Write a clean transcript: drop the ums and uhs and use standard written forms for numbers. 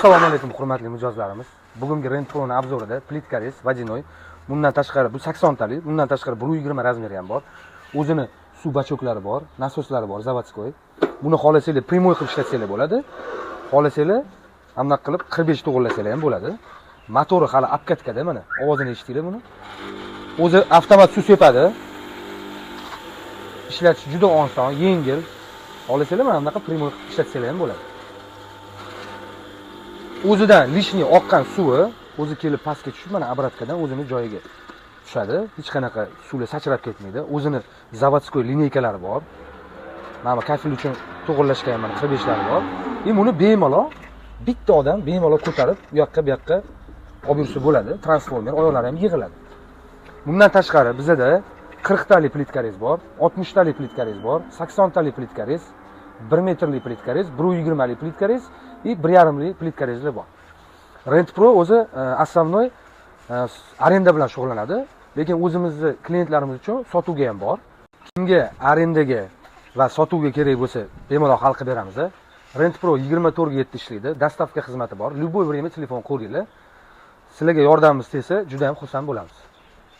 Assalomu alaykum hurmatli mijozlarimiz. Bugungi Rent Pro'ning obzorida plitkares, vadinoy, bundan tashqari bu 80 talik, bundan tashqari 120 razmeri ham bor. O'zini suv bachoklari bor, nasoslari bor, zavodskoy. Buni xohlasanglar primoy qilib ishlatsangiz bo'ladi. Xohlasanglar anaqa qilib 45 to'g'irlasangiz ham bo'ladi. Motori hali obkatkada, mana ovozini eshitinglar buni. O'zi avtomat suv sepadi. Ishlatish juda oson, yengil. Xohlasanglar mana bunaqa primoy qilib ishlatsangiz ham bo'ladi. O'zidan lishniy oqqan suvi o'zi kelib pastga tushib, mana obratkadan o'zini joyiga tushadi. Hech qanaqa suvlar sachrab ketmaydi. O'zini zavodskoy lineykalari bor. Mana kafil uchun to'g'irlashga ham mana 45 lari bor. Buni bemalol bitta odam bemalol ko'tarib, u yoqqa bu yoqqa olib yursa bo'ladi. Transformer oyoqlari ham yig'iladi. Bundan tashqari bizda 40 talik plitkares bor, 60 talik plitkares bor, 80 talik plitkares, 1 metrli plitkares, 120 talik plitkares и 1,5 plitkareslar bor. Rent Pro o'zi основной arenda bilan shug'ullanadi, lekin o'zimizning klientlarimiz uchun sotuvga ham bor. Kimga arendaga va sotuvga kerak bo'lsa, bemalol hal qilib beramiz. Rent Pro 24/7 ishlaydi, dostavka xizmati bor. Любой время telefon qo'yinglar. Sizlarga yordamimiz tegsa, juda ham xursand bo'lamiz.